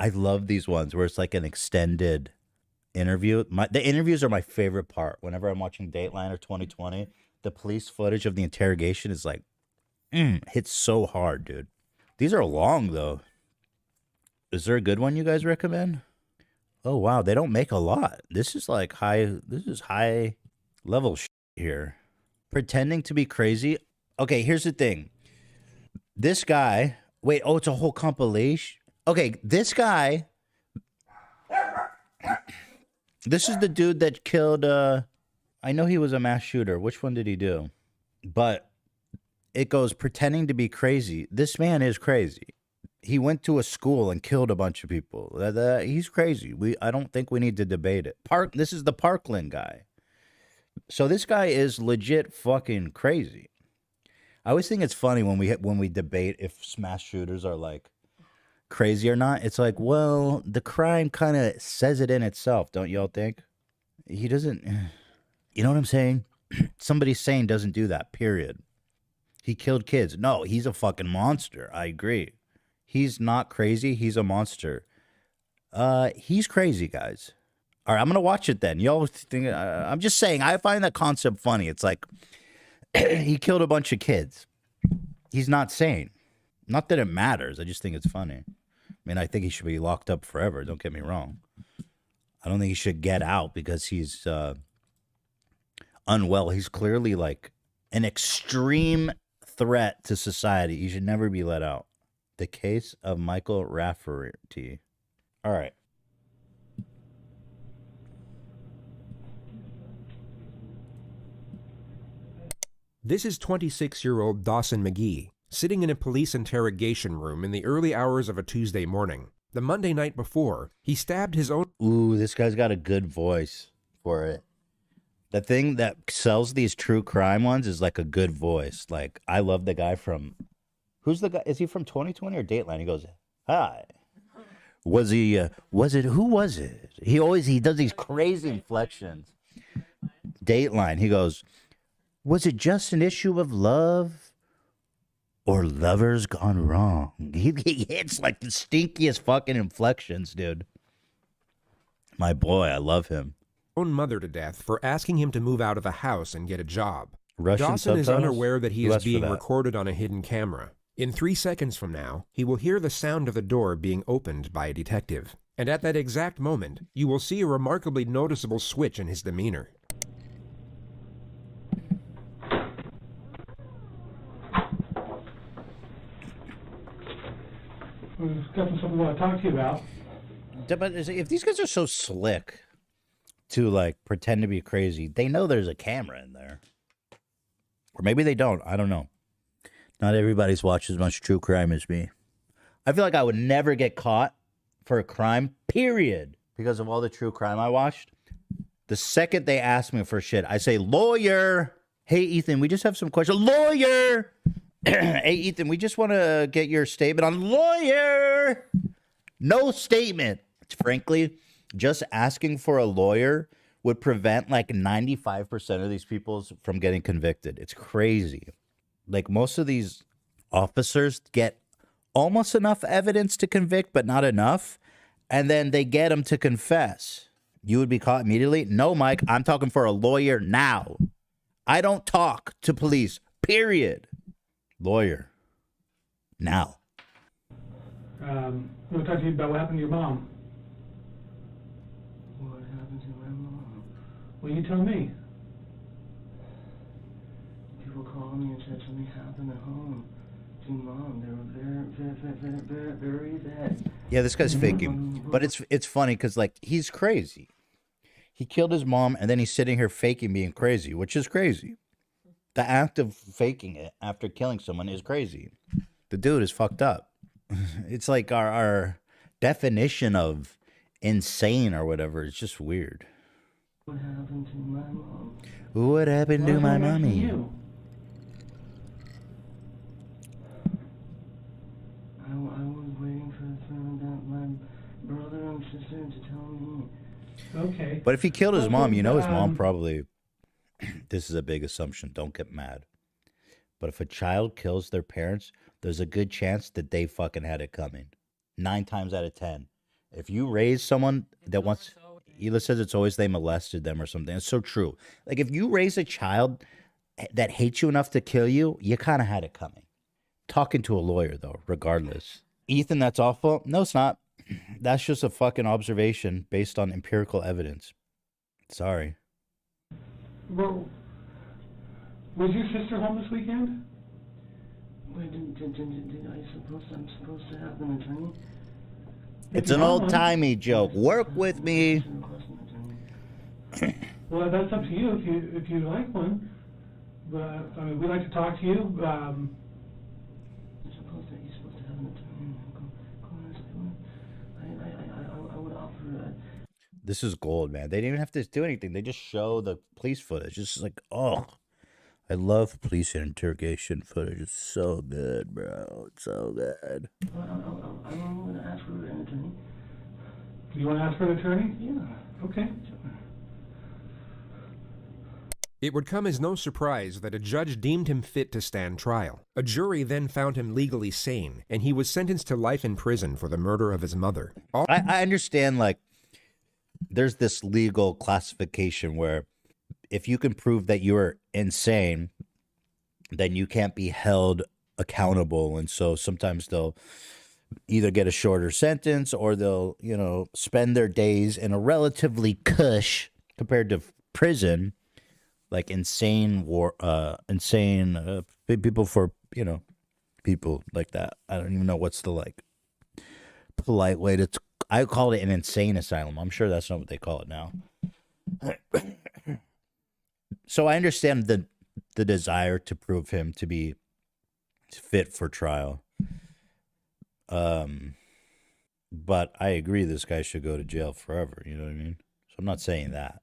I love these ones where it's like an extended interview. The interviews are my favorite part. Whenever I'm watching Dateline or 2020, the police footage of the interrogation is like, hits so hard, dude. These are long though. Is there a good one you guys recommend? Oh wow, they don't make a lot. This is like high. This is high level here. Pretending to be crazy. Okay, here's the thing. This guy. Wait. Oh, it's a whole compilation. Okay, this guy. This is the dude that killed. I know he was a mass shooter. Which one did he do? But it goes pretending to be crazy. This man is crazy. He went to a school and killed a bunch of people. He's crazy. I don't think we need to debate it. This is the Parkland guy. So this guy is legit fucking crazy. I always think it's funny when we debate if mass shooters are like crazy or not. It's like, well, the crime kind of says it in itself, don't y'all think? He doesn't. You know what I'm saying? Somebody sane doesn't do that. Period. He killed kids. No, he's a fucking monster. I agree. He's not crazy. He's a monster. He's crazy, guys. All right, I'm gonna watch it then. Y'all think? I'm just saying. I find that concept funny. It's like he killed a bunch of kids. He's not sane. Not that it matters. I just think it's funny. I mean, I think he should be locked up forever. Don't get me wrong. I don't think he should get out because he's unwell. He's clearly like an extreme threat to society. He should never be let out. The case of Michael Rafferty. All right. This is 26-year-old Dawson McGee, sitting in a police interrogation room in the early hours of a Tuesday morning. The Monday night before, he stabbed his own... Ooh, this guy's got a good voice for it. The thing that sells these true crime ones is like a good voice. Like, I love the guy from... Who's the guy? Is he from 2020 or Dateline? He goes, hi. Who was it? He does these crazy inflections. Dateline. He goes, was it just an issue of love or lovers gone wrong? He hits like the stinkiest fucking inflections, dude. My boy, I love him. Own mother to death for asking him to move out of the house and get a job. Russian Dawson is subtitles? unaware that he Who is asked for being that? recorded on a hidden camera. In 3 seconds from now, he will hear the sound of the door being opened by a detective. And at that exact moment, you will see a remarkably noticeable switch in his demeanor. We've got something we want to talk to you about. But if these guys are so slick to like pretend to be crazy, they know there's a camera in there. Or maybe they don't. I don't know. Not everybody's watched as much true crime as me. I feel like I would never get caught for a crime, period, because of all the true crime I watched. The second they ask me for shit, I say, lawyer. Hey, Ethan, we just have some questions. Lawyer. Hey, Ethan, we just want to get your statement on lawyer. No statement. Frankly, just asking for a lawyer would prevent like 95% of these people from getting convicted. It's crazy. Like most of these officers get almost enough evidence to convict, but not enough. And then they get them to confess. You would be caught immediately. No, Mike, I'm talking for a lawyer now. I don't talk to police, period. Lawyer. Now. I want to talk to you about what happened to your mom. What happened to my mom? Well, you tell me. People called me and said something happened at home to mom. They were very bad. Yeah, this guy's faking. But it's funny because, like, he's crazy. He killed his mom, and then he's sitting here faking being crazy, which is crazy. The act of faking it after killing someone is crazy. The dude is fucked up. It's like our definition of insane or whatever. It's just weird. What happened to my mom? What happened to my mommy? You? I was waiting for my brother and sister to tell me. Okay. But if he killed his mom, you know his mom probably... This is a big assumption. Don't get mad. But if a child kills their parents, there's a good chance that they fucking had it coming. 9 times out of 10. If you raise someone that wants, Hila says it's always they molested them or something. It's so true. Like if you raise a child that hates you enough to kill you, you kind of had it coming. Talking to a lawyer though, regardless. Ethan, that's awful. No, it's not. That's just a fucking observation based on empirical evidence. Sorry. Well, was your sister home this weekend? Wait, I'm supposed to have an attorney? It's an old-timey joke. Work with me. Well, that's up to you if you like one. But I mean, we'd like to talk to you. You're supposed to have an attorney. I would offer. This is gold, man. They didn't even have to do anything. They just show the police footage. It's just like, oh, I love police interrogation footage. It's so good, bro. It's so good. I'm going to ask for an attorney. Do you want to ask for an attorney? Yeah. Okay. It would come as no surprise that a judge deemed him fit to stand trial. A jury then found him legally sane, and he was sentenced to life in prison for the murder of his mother. I understand, like, there's this legal classification where if you can prove that you're insane, then you can't be held accountable. And so sometimes they'll either get a shorter sentence or they'll, you know, spend their days in a relatively cush compared to prison, like insane people for, you know, people like that. I don't even know what's the like polite way to, I call it an insane asylum. I'm sure that's not what they call it now. So I understand the desire to prove him to be fit for trial. But I agree this guy should go to jail forever, you know what I mean? So I'm not saying that.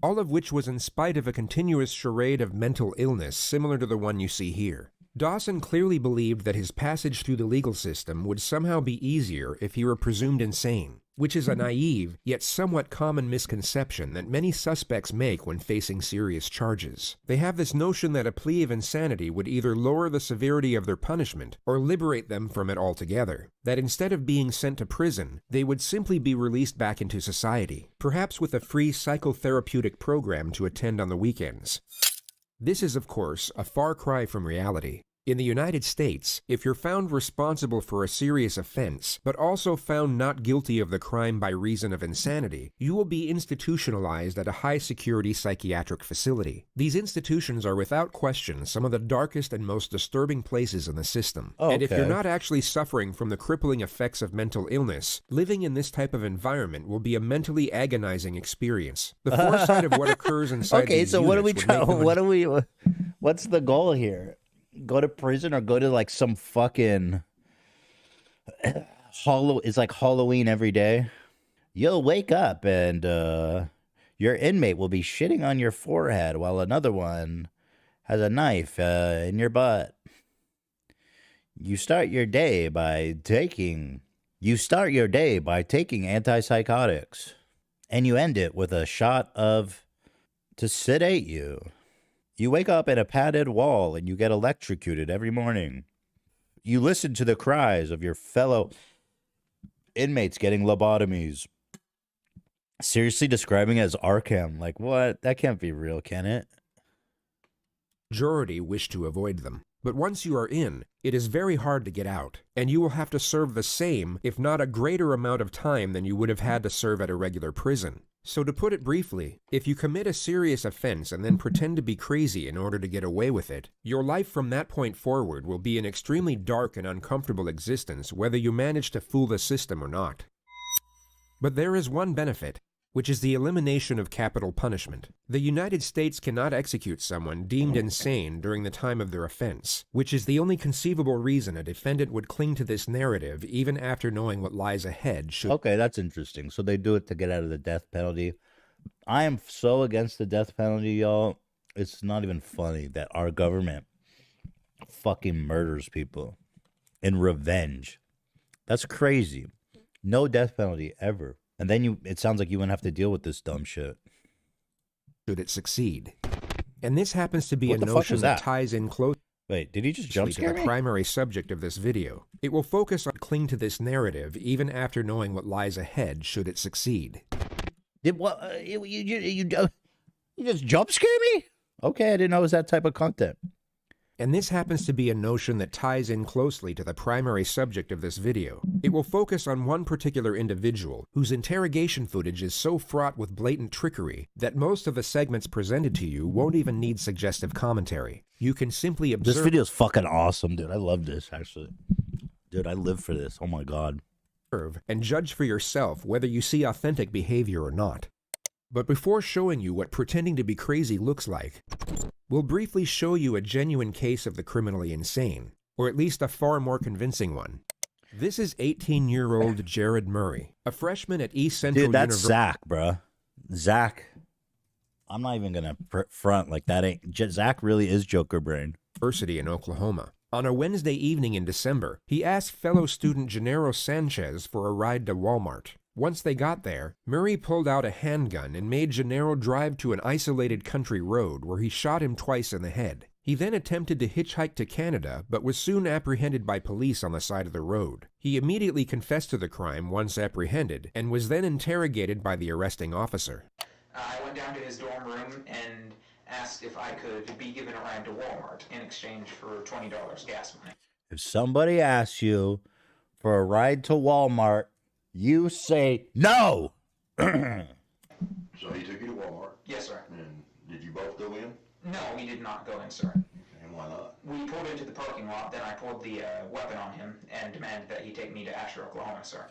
All of which was in spite of a continuous charade of mental illness similar to the one you see here. Dawson clearly believed that his passage through the legal system would somehow be easier if he were presumed insane, which is a naive yet somewhat common misconception that many suspects make when facing serious charges. They have this notion that a plea of insanity would either lower the severity of their punishment or liberate them from it altogether, that instead of being sent to prison, they would simply be released back into society, perhaps with a free psychotherapeutic program to attend on the weekends. This is, of course, a far cry from reality. In the United States, if you're found responsible for a serious offense, but also found not guilty of the crime by reason of insanity, you will be institutionalized at a high-security psychiatric facility. These institutions are without question some of the darkest and most disturbing places in the system. Oh, and if you're okay. not actually suffering from the crippling effects of mental illness, living in this type of environment will be a mentally agonizing experience. The foresight of what occurs inside Okay, these so what are we units would make trying? them What's the goal here? Go to prison or go to like some fucking it's like Halloween every day. You'll wake up and your inmate will be shitting on your forehead while another one has a knife in your butt. You start your day by taking antipsychotics, and you end it with a shot to sedate you. You wake up in a padded wall and you get electrocuted every morning. You listen to the cries of your fellow inmates getting lobotomies. Seriously describing it as Arkham. Like, what? That can't be real, can it? majority wish to avoid them. But once you are in, it is very hard to get out, and you will have to serve the same, if not a greater amount of time than you would have had to serve at a regular prison. So to put it briefly, if you commit a serious offense and then pretend to be crazy in order to get away with it, your life from that point forward will be an extremely dark and uncomfortable existence whether you manage to fool the system or not. But there is one benefit, which is the elimination of capital punishment. The United States cannot execute someone deemed insane during the time of their offense, which is the only conceivable reason a defendant would cling to this narrative even after knowing what lies ahead should... Okay, that's interesting. So they do it to get out of the death penalty. I am so against the death penalty, y'all. It's not even funny that our government fucking murders people in revenge. That's crazy. No death penalty ever. And then it sounds like you wouldn't have to deal with this dumb shit. Should it succeed. And this happens to be What a the fuck notion was that that? ties in close... Wait, did he just jump to scare the me? primary subject of this video. It will focus on cling to this narrative even after knowing what lies ahead should it succeed. Did what? You just jump scare me? Okay, I didn't know it was that type of content. And this happens to be a notion that ties in closely to the primary subject of this video. It will focus on one particular individual whose interrogation footage is so fraught with blatant trickery that most of the segments presented to you won't even need suggestive commentary. You can simply observe. This video's fucking awesome, dude. I love this, actually. Dude, I live for this. Oh my god. And judge for yourself whether you see authentic behavior or not. But before showing you what pretending to be crazy looks like, we'll briefly show you a genuine case of the criminally insane, or at least a far more convincing one. This is 18-year-old Jared Murray, a freshman at East Central Dude, that's University. Zach, bruh. Zach. I'm not even gonna front like that. Zach really is Joker brain. University in Oklahoma. On a Wednesday evening in December, he asked fellow student Gennaro Sanchez for a ride to Walmart. Once they got there, Murray pulled out a handgun and made Gennaro drive to an isolated country road where he shot him twice in the head. He then attempted to hitchhike to Canada, but was soon apprehended by police on the side of the road. He immediately confessed to the crime once apprehended, and was then interrogated by the arresting officer. I went down to his dorm room and asked if I could be given a ride to Walmart in exchange for $20 gas money. If somebody asks you for a ride to Walmart, you say no. So he took you to Walmart, Yes, sir. and did you both go in? No, we did not go in, sir. And why not? We pulled into the parking lot, then I pulled the weapon on him and demanded that he take me to Asher, Oklahoma, sir.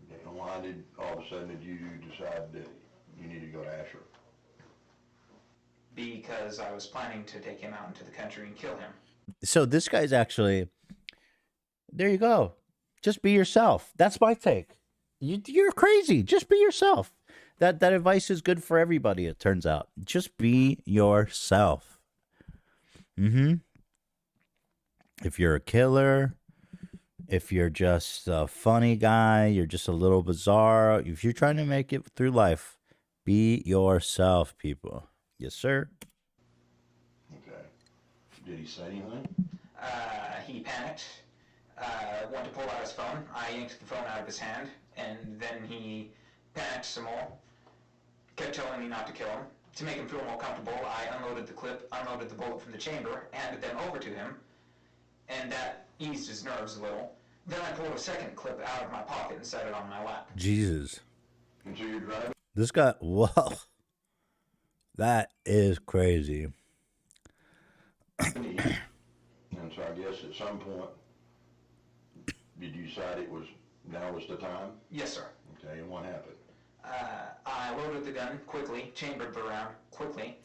And why did all of a sudden did you decide that you needed to go to Asher? Because I was planning to take him out into the country and kill him. So this guy's actually, there you go. Just be yourself. That's my take. You're crazy. Just be yourself. That advice is good for everybody, it turns out. Just be yourself. If you're a killer, if you're just a funny guy, you're just a little bizarre, if you're trying to make it through life, be yourself, people. Yes, sir. Okay. Did he say anything? He panicked, went to pull out his phone. I yanked the phone out of his hand, and then he panicked some more, kept telling me not to kill him. To make him feel more comfortable, I unloaded the clip, unloaded the bullet from the chamber, handed them over to him, and that eased his nerves a little. Then I pulled a second clip out of my pocket and set it on my lap. Jesus. And so you're driving? This guy, whoa. That is crazy. And so I guess at some point, did you decide now was the time? Yes, sir. Okay, and what happened? I loaded the gun quickly, chambered the round quickly,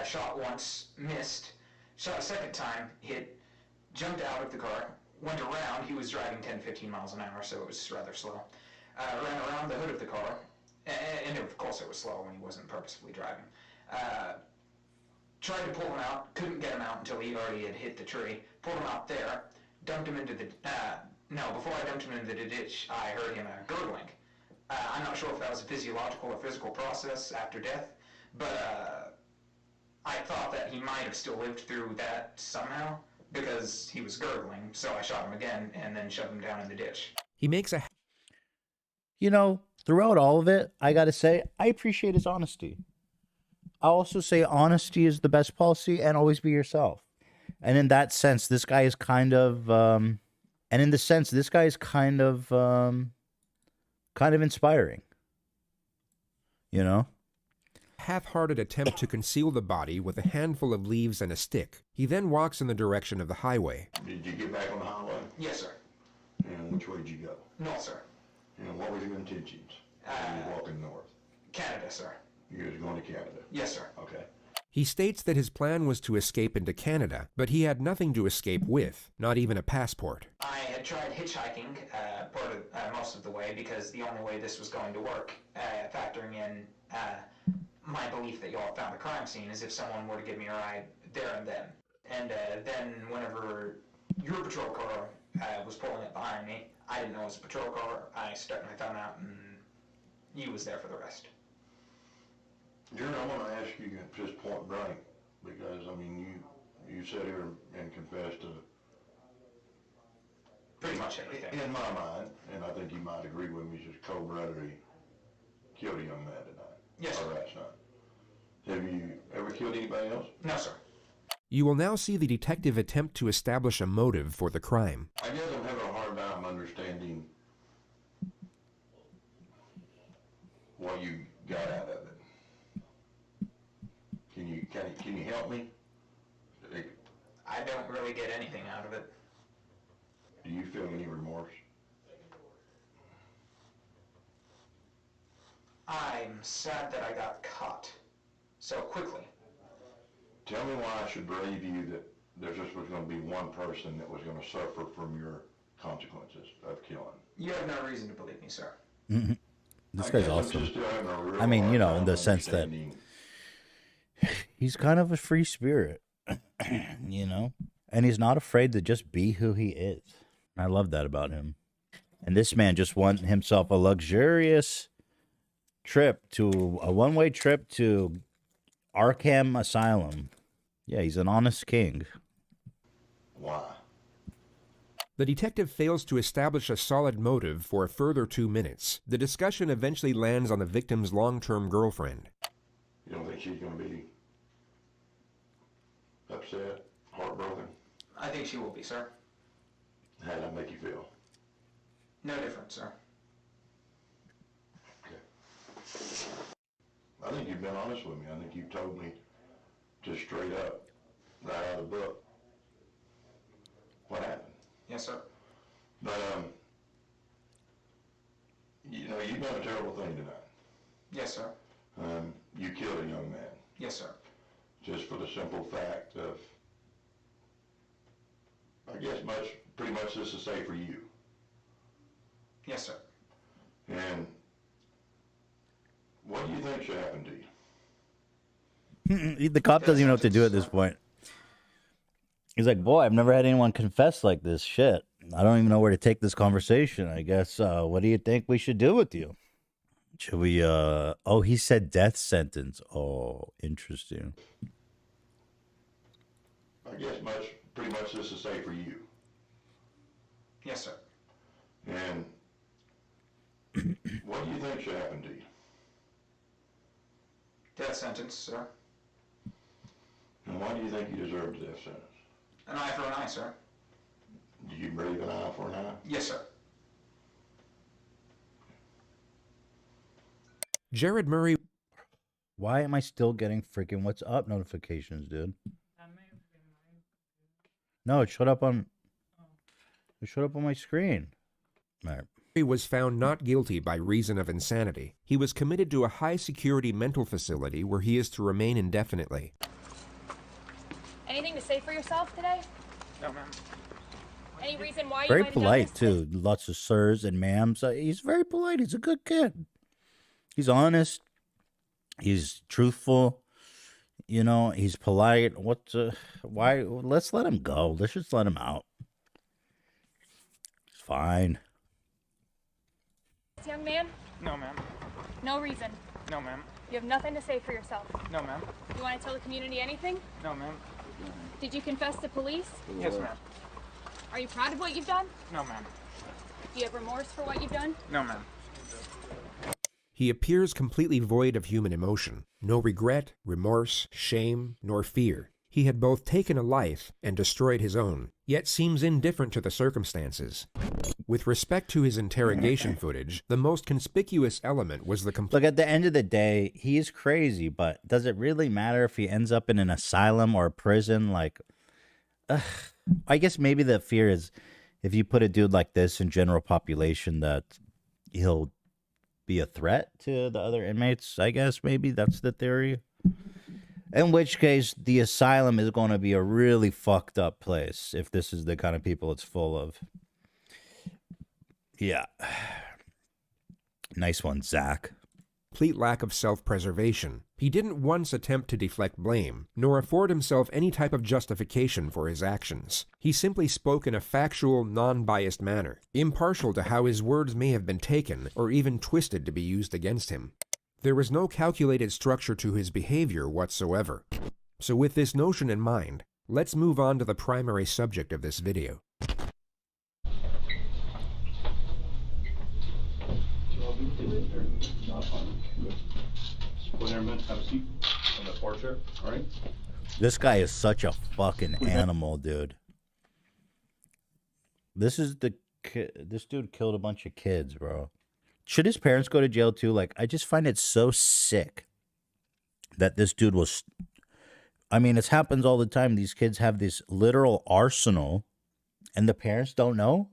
shot once, missed, shot a second time, hit, jumped out of the car, went around. He was driving 10-15 miles an hour, so it was rather slow. Ran around the hood of the car, and of course it was slow when he wasn't purposefully driving. Tried to pull him out, couldn't get him out until he already had hit the tree. Pulled him out there, dumped him into the, before I dumped him into the ditch, I heard him gurgling. I'm not sure if that was a physiological or physical process after death, but I thought that he might have still lived through that somehow, because he was gurgling, so I shot him again and then shoved him down in the ditch. He makes a You know, throughout all of it, I got to say, I appreciate his honesty. I also say honesty is the best policy, and always be yourself. And in that sense, this guy is kind of, kind of inspiring. You know? half-hearted attempt to conceal the body with a handful of leaves and a stick. He then walks in the direction of the highway. Did you get back on the highway? Yes, sir. And which way did you go? North, sir. And what were your intentions? You were walking north. Canada, sir. You was going to Canada? Yes, sir. Okay. He states that his plan was to escape into Canada, but he had nothing to escape with, not even a passport. I had tried hitchhiking most of the way because the only way this was going to work, factoring in my belief that y'all found the crime scene, is if someone were to give me a ride there and then. And then whenever your patrol car was pulling up behind me, I didn't know it was a patrol car. I stuck my thumb out and you was there for the rest. Jared, I want to ask you just point blank, because, I mean, you sat here and confessed to, Pretty much everything. in my mind, and I think you might agree with me, just cold-bloodedly killed a young man tonight. Yes, sir. Or last night. Have you ever killed anybody else? No, sir. You will now see the detective attempt to establish a motive for the crime. I guess I'm having a hard time understanding what you got out of it. Can you help me? I don't really get anything out of it. Do you feel any remorse? I'm sad that I got caught so quickly. Tell me why I should believe you that there just was going to be one person that was going to suffer from your consequences of killing. You have no reason to believe me, sir. This guy's I'm awesome. just still having a real I mean, hard you know, time in the sense that understanding. he's kind of a free spirit, you know? And he's not afraid to just be who he is. I love that about him. And this man just won himself a luxurious trip to a one-way trip to Arkham Asylum. Yeah, he's an honest king. Why? The detective fails to establish a solid motive for a further 2 minutes. The discussion eventually lands on the victim's long-term girlfriend. You don't think she's going to be upset, heartbroken? I think she will be, sir. How did that make you feel? No different, sir. Okay. I think you've been honest with me. I think you've told me just straight up, right out of the book, what happened. Yes, sir. But, you know, you've done a terrible thing tonight. Yes, sir. You killed a young man Yes, sir. just for the simple fact of, I guess pretty much this is safe for you. Yes, sir. And what do you think should happen to you? The cop doesn't even know what to do at this point. He's like, boy, I've never had anyone confess like this. Shit. I don't even know where to take this conversation. I guess, what do you think we should do with you? Should we, oh, he said death sentence. Oh, interesting. I guess pretty much this is safe for you. Yes, sir. And what do you think should happen to you? Death sentence, sir. And why do you think you deserve the death sentence? An eye for an eye, sir. Do you believe an eye for an eye? Yes, sir. Jared Murray Why am I still getting freaking what's up notifications, dude? No, it showed up on my screen. All right. was found not guilty by reason of insanity. He was committed to a high-security mental facility where he is to remain indefinitely. Anything to say for yourself today? No, ma'am. Any reason why you Very might have done polite, this? too. Lots of sirs and ma'ams. He's very polite. He's a good kid. He's honest. He's truthful. You know, he's polite. Why? Let's let him go. Let's just let him out. It's fine. This young man? No, ma'am. No reason. No, ma'am. You have nothing to say for yourself. No, ma'am. You want to tell the community anything? No, ma'am. Did you confess to police? Yes, ma'am. Are you proud of what you've done? No, ma'am. Do you have remorse for what you've done? No, ma'am. He appears completely void of human emotion. No regret, remorse, shame, nor fear. He had both taken a life and destroyed his own, yet seems indifferent to the circumstances. With respect to his interrogation footage, the most conspicuous element was the Look, at the end of the day, he is crazy, but does it really matter if he ends up in an asylum or a prison? Like, I guess maybe the fear is if you put a dude like this in general population that he'll be a threat to the other inmates. I guess maybe that's the theory. In which case, the asylum is going to be a really fucked up place if this is the kind of people it's full of. Yeah. Nice one, Zach. complete lack of self-preservation. He didn't once attempt to deflect blame, nor afford himself any type of justification for his actions. He simply spoke in a factual, non-biased manner, impartial to how his words may have been taken or even twisted to be used against him. There was no calculated structure to his behavior whatsoever. So with this notion in mind, Let's move on to the primary subject of this video. This guy is such a fucking animal, dude. This dude killed a bunch of kids, bro. Should his parents go to jail too? Like, I just find it so sick that this dude was. I mean, it happens all the time. These kids have this literal arsenal, and the parents don't know.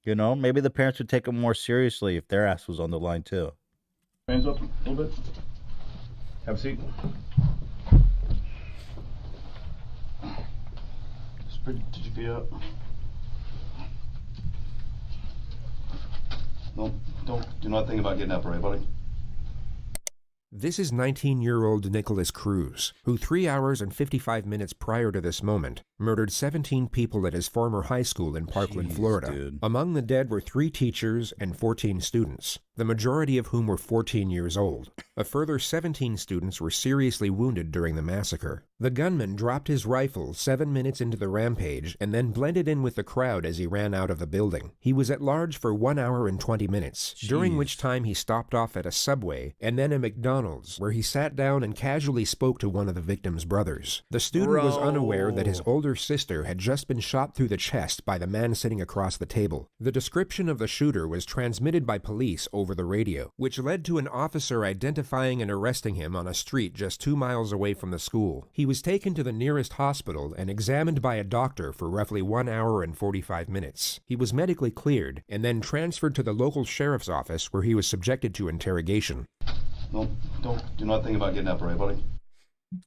You know, maybe the parents would take them more seriously if their ass was on the line too. Hands up a little bit. Have a seat. Spread your feet up. Do not think about getting up, all right, buddy? This is 19-year-old Nicholas Cruz, who 3 hours and 55 minutes prior to this moment murdered 17 people at his former high school in Parkland, Jeez, Florida. dude. Among the dead were 3 teachers and 14 students, the majority of whom were 14 years old. A further 17 students were seriously wounded during the massacre. The gunman dropped his rifle 7 minutes into the rampage and then blended in with the crowd as he ran out of the building. He was at large for 1 hour and 20 minutes, during which time he stopped off at a Subway and then a McDonald's, where he sat down and casually spoke to one of the victim's brothers. The student was unaware that his older sister had just been shot through the chest by the man sitting across the table. The description of the shooter was transmitted by police over the radio, which led to an officer identifying and arresting him on a street just 2 miles away from the school. He was taken to the nearest hospital and examined by a doctor for roughly 1 hour and 45 minutes. He was medically cleared and then transferred to the local sheriff's office, where he was subjected to interrogation. Do not think about getting up, all right, buddy?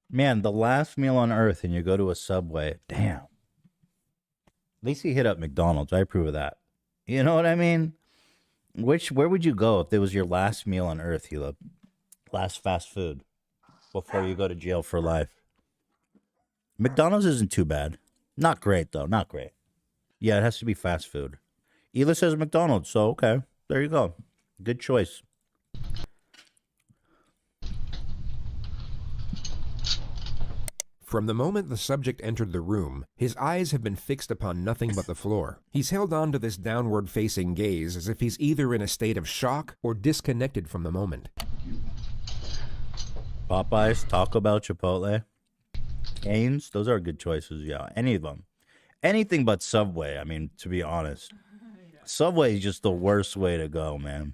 Man, the last meal on earth, and you go to a Subway. Damn. At least he hit up McDonald's. I approve of that. You know what I mean? Where would you go if it was your last meal on earth, Hila? Last fast food before you go to jail for life. McDonald's isn't too bad. Not great, though. Not great. Yeah, it has to be fast food. Hila says McDonald's, so okay. There you go. Good choice. From the moment the subject entered the room, his eyes have been fixed upon nothing but the floor. He's held on to this downward-facing gaze as if he's either in a state of shock or disconnected from the moment. Popeyes, Taco Bell, Chipotle, Cane's, those are good choices, yeah. Any of them. Anything but Subway, I mean, to be honest. Subway is just the worst way to go, man.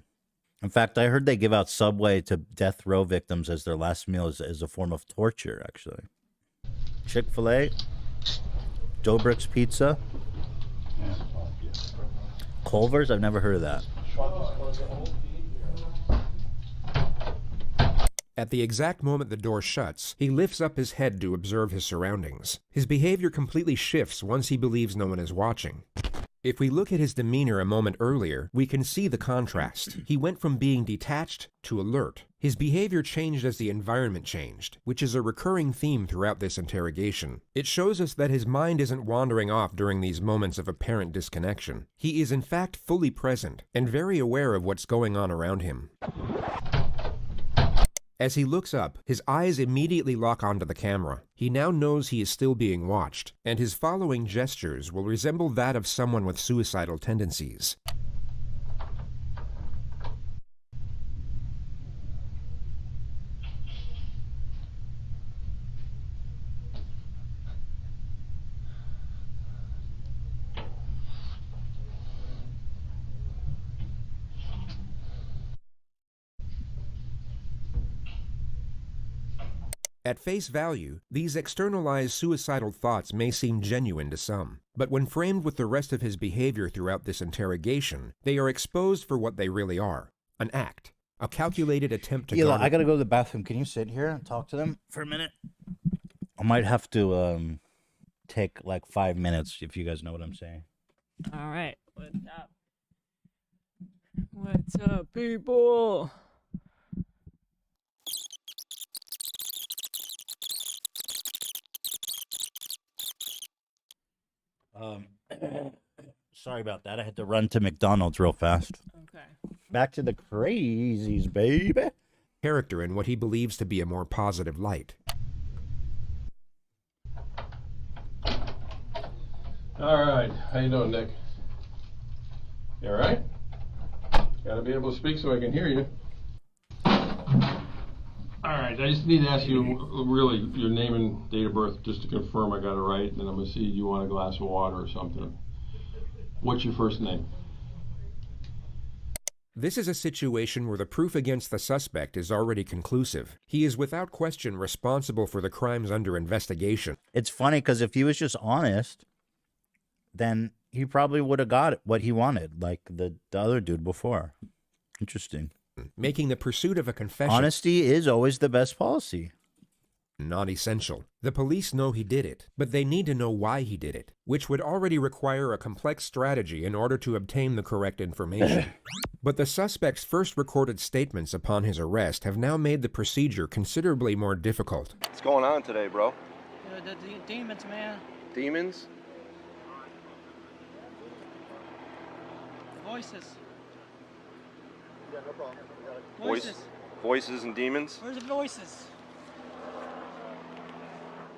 In fact, I heard they give out Subway to death row victims as their last meal as a form of torture, actually. Chick-fil-A, Dobrik's Pizza, Culver's, I've never heard of that. At the exact moment the door shuts, he lifts up his head to observe his surroundings. His behavior completely shifts once he believes no one is watching. If we look at his demeanor a moment earlier, we can see the contrast. He went from being detached to alert. His behavior changed as the environment changed, which is a recurring theme throughout this interrogation. It shows us that his mind isn't wandering off during these moments of apparent disconnection. He is in fact fully present and very aware of what's going on around him. As he looks up, his eyes immediately lock onto the camera. He now knows he is still being watched, and his following gestures will resemble that of someone with suicidal tendencies. At face value, these externalized suicidal thoughts may seem genuine to some, but when framed with the rest of his behavior throughout this interrogation, they are exposed for what they really are: an act, a calculated attempt to Hila, I gotta go to the bathroom. Can you sit here and talk to them for a minute? I might have to take like 5 minutes, if you guys know what I'm saying. All right, what's up? What's up, people? Sorry about that. I had to run to McDonald's real fast. Okay. Back to the crazies, baby. character in what he believes to be a more positive light. right. How you doing, Nick? You all right? Gotta be able to speak so I can hear you. All right, I just need to ask you really your name and date of birth just to confirm I got it right, and then I'm gonna see you want a glass of water or something. What's your first name? This is a situation where the proof against the suspect is already conclusive. He is without question responsible for the crimes under investigation. It's funny because if he was just honest, then he probably would have got what he wanted, like the other dude before. Interesting. Making the pursuit of a confession Honesty is always the best policy. not essential. The police know he did it, but they need to know why he did it, which would already require a complex strategy in order to obtain the correct information. But the suspect's first recorded statements upon his arrest have now made the procedure considerably more difficult. What's going on today, bro? The demons, man. Demons? Voices. Yeah, no problem. Voices. Voices and demons? Where's the voices?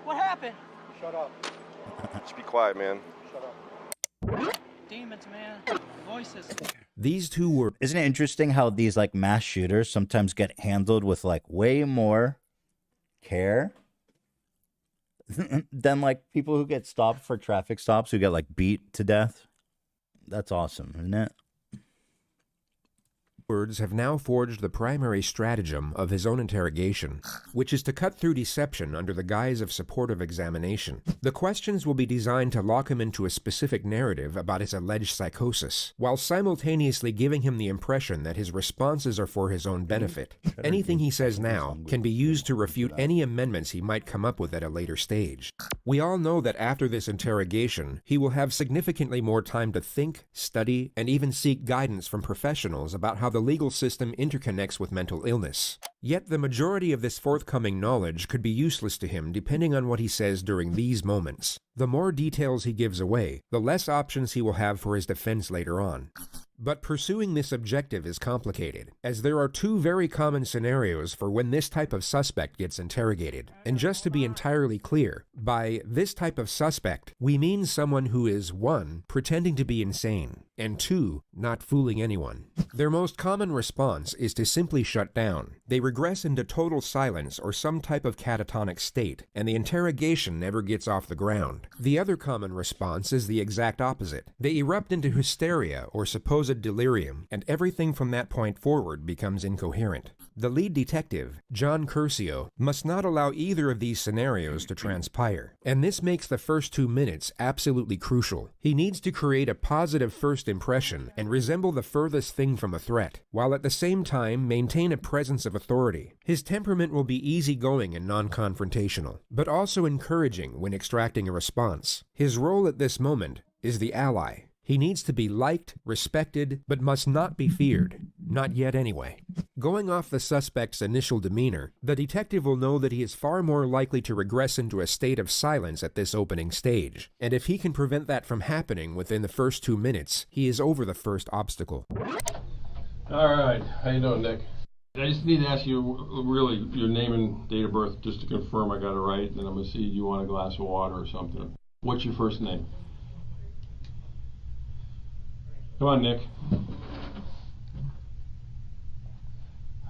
What happened? Shut up. Just be quiet, man. Shut up. Demons, man. Voices. These two were... Isn't it interesting how these like mass shooters sometimes get handled with like way more care than like people who get stopped for traffic stops who get like beat to death? That's awesome, isn't it? Words have now forged the primary stratagem of his own interrogation, which is to cut through deception under the guise of supportive examination. The questions will be designed to lock him into a specific narrative about his alleged psychosis, while simultaneously giving him the impression that his responses are for his own benefit. Anything he says now can be used to refute any amendments he might come up with at a later stage. We all know that after this interrogation, he will have significantly more time to think, study, and even seek guidance from professionals about how the legal system interconnects with mental illness. Yet the majority of this forthcoming knowledge could be useless to him depending on what he says during these moments. The more details he gives away, the less options he will have for his defense later on. But pursuing this objective is complicated, as there are two very common scenarios for when this type of suspect gets interrogated. And just to be entirely clear, by this type of suspect, we mean someone who is 1. Pretending to be insane, and 2. Not fooling anyone. Their most common response is to simply shut down. They regress into total silence or some type of catatonic state, and the interrogation never gets off the ground. The other common response is the exact opposite. They erupt into hysteria or supposed delirium, and everything from that point forward becomes incoherent. The lead detective, John Curcio, must not allow either of these scenarios to transpire, and this makes the first 2 minutes absolutely crucial. He needs to create a positive first impression and resemble the furthest thing from a threat, while at the same time maintain a presence of authority. His temperament will be easygoing and non-confrontational, but also encouraging when extracting a response. His role at this moment is the ally. He needs to be liked, respected, but must not be feared. Not yet anyway. Going off the suspect's initial demeanor, the detective will know that he is far more likely to regress into a state of silence at this opening stage. And if he can prevent that from happening within the first 2 minutes, he is over the first obstacle. All right. How you doing, Nick? I just need to ask you really your name and date of birth just to confirm I got it right, and then I'm going to see you want a glass of water or something. What's your first name? Come on, Nick.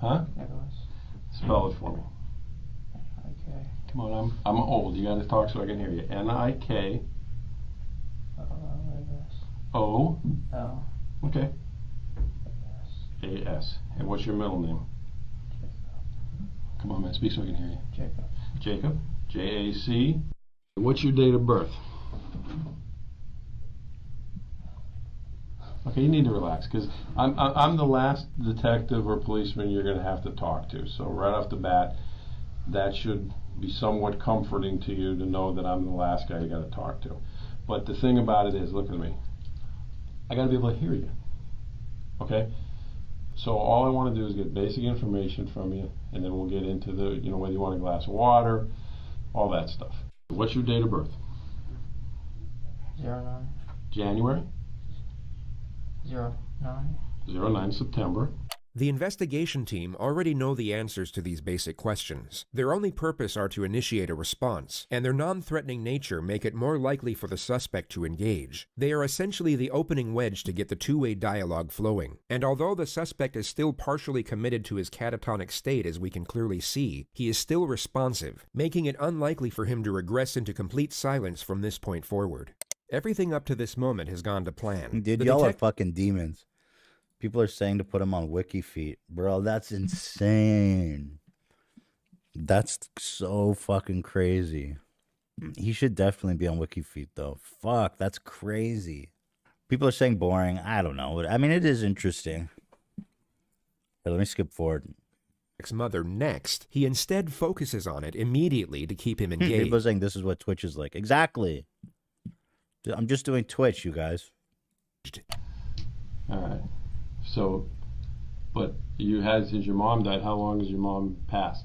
Huh? Spell it for me. Okay. Come on, I'm old. You got to talk so I can hear you. N-I-K. O. L. Okay. A-S. And what's your middle name? Come on, man. Speak so I can hear you. Jacob. Jacob. J-A-C. What's your date of birth? Okay, you need to relax, because I'm the last detective or policeman you're going to have to talk to. So right off the bat, that should be somewhat comforting to you to know that I'm the last guy you got to talk to. But the thing about it is, look at me. I got to be able to hear you. Okay? So all I want to do is get basic information from you, and then we'll get into the, whether you want a glass of water, all that stuff. What's your date of birth? 09. January? 09. 09 September. The investigation team already know the answers to these basic questions. Their only purpose are to initiate a response, and their non-threatening nature make it more likely for the suspect to engage. They are essentially the opening wedge to get the two-way dialogue flowing. And although the suspect is still partially committed to his catatonic state, as we can clearly see, he is still responsive, making it unlikely for him to regress into complete silence from this point forward. Everything up to this moment has gone to plan. Dude, y'all are fucking demons. People are saying to put him on WikiFeet. Bro, that's insane. That's so fucking crazy. He should definitely be on WikiFeet, though. Fuck, that's crazy. People are saying boring. I don't know. I mean, it is interesting. Here, let me skip forward. Mother next, he instead focuses on it immediately to keep him engaged. People are saying this is what Twitch is like. Exactly. I'm just doing Twitch, you guys. All right. So, but you had, since your mom died, how long has your mom passed?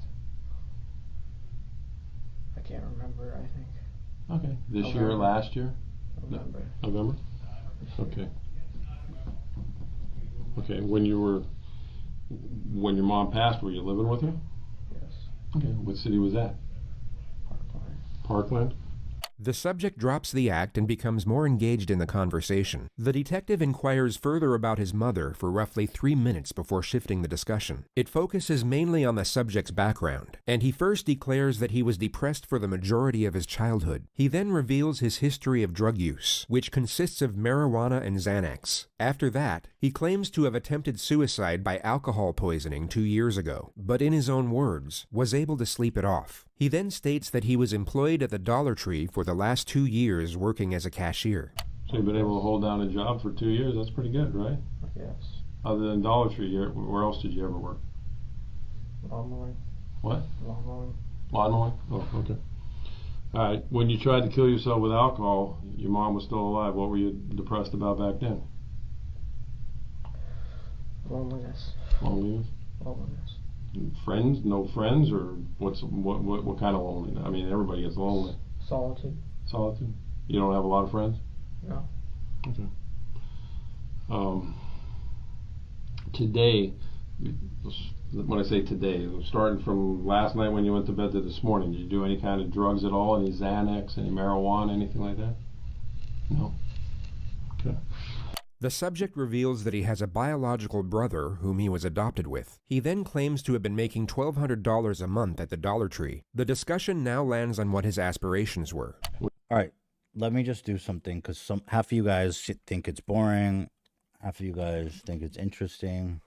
I can't remember, I think. Okay. This November. year or last year? November. No. November? Okay. Okay. When your mom passed, were you living with her? Yes. Okay. What city was that? Parkland. Parkland? The subject drops the act and becomes more engaged in the conversation. The detective inquires further about his mother for roughly 3 minutes before shifting the discussion. It focuses mainly on the subject's background, and he first declares that he was depressed for the majority of his childhood. He then reveals his history of drug use, which consists of marijuana and Xanax. After that, he claims to have attempted suicide by alcohol poisoning 2 years ago, but in his own words, was able to sleep it off. He then states that he was employed at the Dollar Tree for the last 2 years working as a cashier. So you've been able to hold down a job for 2 years. That's pretty good, right? Yes. Other than Dollar Tree, where else did you ever work? Lawn mowing. What? Lawn mowing. Lawn mowing? Oh, okay. All right. When you tried to kill yourself with alcohol, your mom was still alive. What were you depressed about back then? Loneliness. Loneliness? Loneliness. Friends? No friends? Or what kind of loneliness? I mean, everybody gets lonely. Solitude. Solitude? You don't have a lot of friends? No. Okay. Today, when I say today, starting from last night when you went to bed to this morning, did you do any kind of drugs at all? Any Xanax, any marijuana, anything like that? No? Okay. The subject reveals that he has a biological brother whom he was adopted with. He then claims to have been making $1,200 a month at the Dollar Tree. The discussion now lands on what his aspirations were. All right, let me just do something, because half of you guys think it's boring, half of you guys think it's interesting.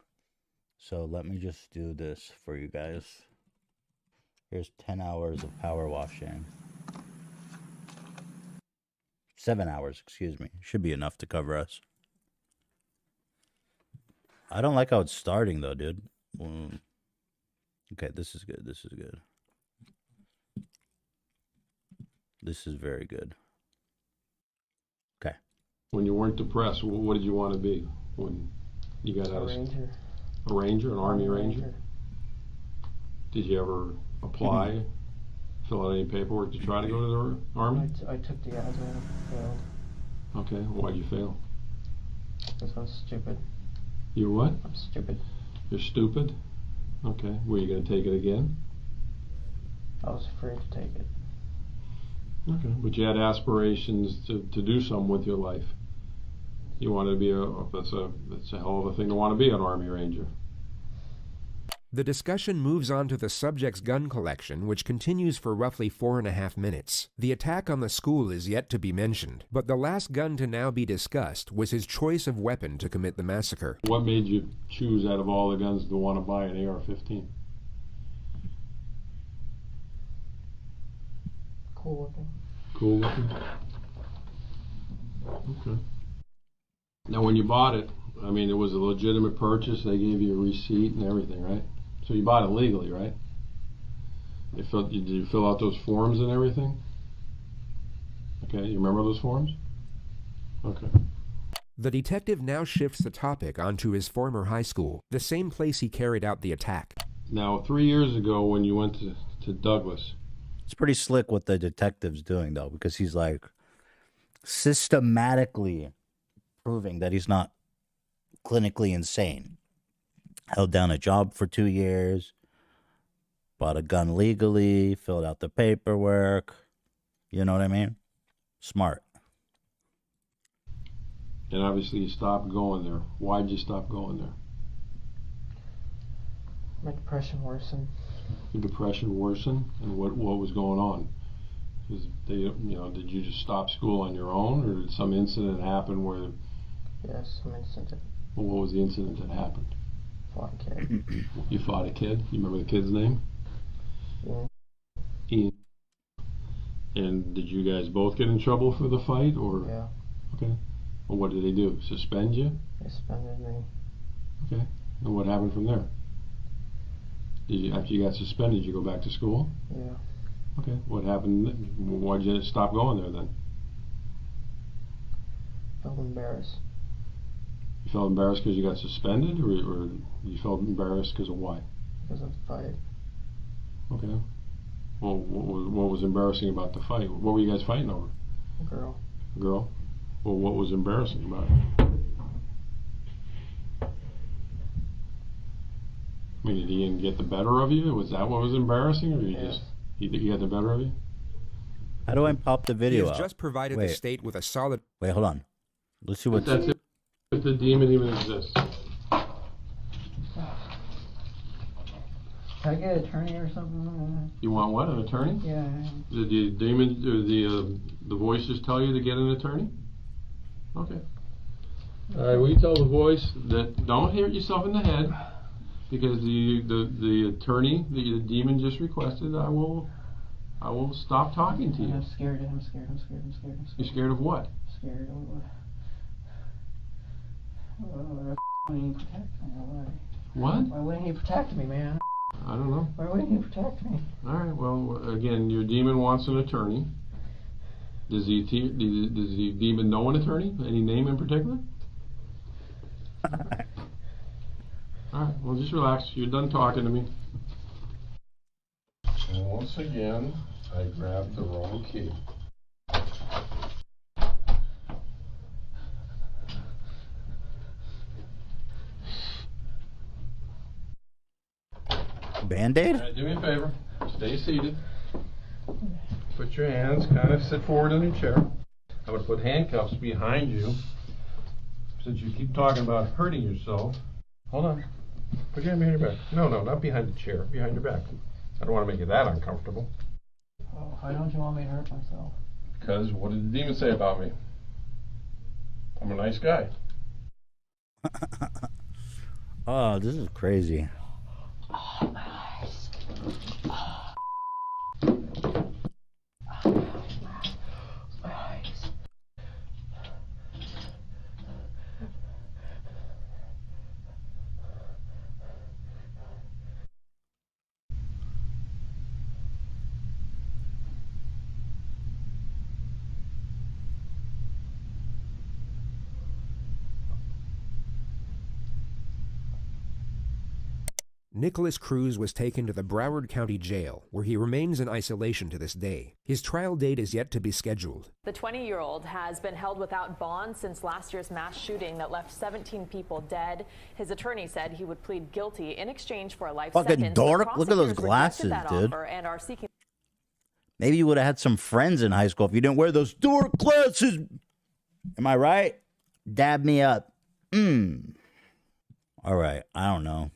So let me just do this for you guys. Here's 10 hours of power washing. 7 hours, excuse me. Should be enough to cover us. I don't like how it's starting, though, dude. Okay, this is good. This is good. This is very good. Okay. When you weren't depressed, what did you want to be when you got out of school? Ranger. A ranger? An Army Ranger? Did you ever apply, fill out any paperwork to try to go to the Army? I took the odds and failed. Okay, why'd you fail? Because I was stupid. You what? I'm stupid. You're stupid? Okay, were you going to take it again? I was afraid to take it. Okay, but you had aspirations to do something with your life. You wanted to be that's a hell of a thing to want to be an Army Ranger. The discussion moves on to the subject's gun collection, which continues for roughly 4.5 minutes. The attack on the school is yet to be mentioned, but the last gun to now be discussed was his choice of weapon to commit the massacre. What made you choose out of all the guns to want to buy an AR-15? Cool looking. Cool looking? Okay. Now when you bought it, I mean, it was a legitimate purchase. They gave you a receipt and everything, right? So you bought it legally, right? Did you fill out those forms and everything? Okay, you remember those forms? Okay. The detective now shifts the topic onto his former high school, the same place he carried out the attack. Now, 3 years ago when you went to Douglas. It's pretty slick what the detective's doing, though, because he's like systematically proving that he's not clinically insane. held down a job for 2 years, bought a gun legally, filled out the paperwork. You know what I mean? Smart. And obviously you stopped going there. Why'd you stop going there? My depression worsened. The depression worsened, and what was going on? Is they, did you just stop school on your own, or did some incident happen where? Yes, some incident. Well, what was the incident that happened? Fought a kid. You fought a kid. You remember the kid's name? Yeah. Ian. And did you guys both get in trouble for the fight, or? Yeah. Okay. Well, what did they do? Suspend you? They suspended me. Okay. And what happened from there? Did you, after you got suspended, you go back to school? Yeah. Okay. What happened? Why'd you stop going there then? Felt embarrassed. You felt embarrassed because you got suspended, or you felt embarrassed because of why? Because of the fight. Okay. Well, what was embarrassing about the fight? What were you guys fighting over? A girl. A girl? Well, what was embarrassing about it? I mean, did Ian get the better of you? Was that what was embarrassing, or you just he got the better of you? How do I pop the He video has up? just provided the state with a solid... Wait, hold on. Let's see what's... That's it. If the demon even exists. Can I get an attorney or something? You want what? An attorney? Yeah. Did the demon or the voices tell you to get an attorney? Okay. All right. Will you tell the voice that don't hit yourself in the head, because the attorney the demon just requested, I will stop talking to you. I'm scared. You're scared of what? Scared of wouldn't he protect me? What? Why wouldn't he protect me, man? I don't know. Why wouldn't he protect me? All right. Well, again, your demon wants an attorney. Does the demon know an attorney? Any name in particular? All right. Well, just relax. You're done talking to me. And once again, I grabbed the wrong key. Band-Aid? All right, do me a favor. Stay seated. Put your hands, kind of sit forward in your chair. I'm going to put handcuffs behind you. Since you keep talking about hurting yourself. Hold on. Put your hand behind your back. No, not behind the chair. Behind your back. I don't want to make you that uncomfortable. Oh, why don't you want me to hurt myself? Because what did the demon say about me? I'm a nice guy. Oh, this is crazy. Oh, my eyes. My eyes. Nicholas Cruz was taken to the Broward County Jail, where he remains in isolation to this day. His trial date is yet to be scheduled. The 20-year-old has been held without bond since last year's mass shooting that left 17 people dead. His attorney said he would plead guilty in exchange for a life Fucking sentence. dork. Look at those glasses, dude. And are seeking... Maybe you would have had some friends in high school if you didn't wear those dork glasses. Am I right? Dab me up. All right. I don't know.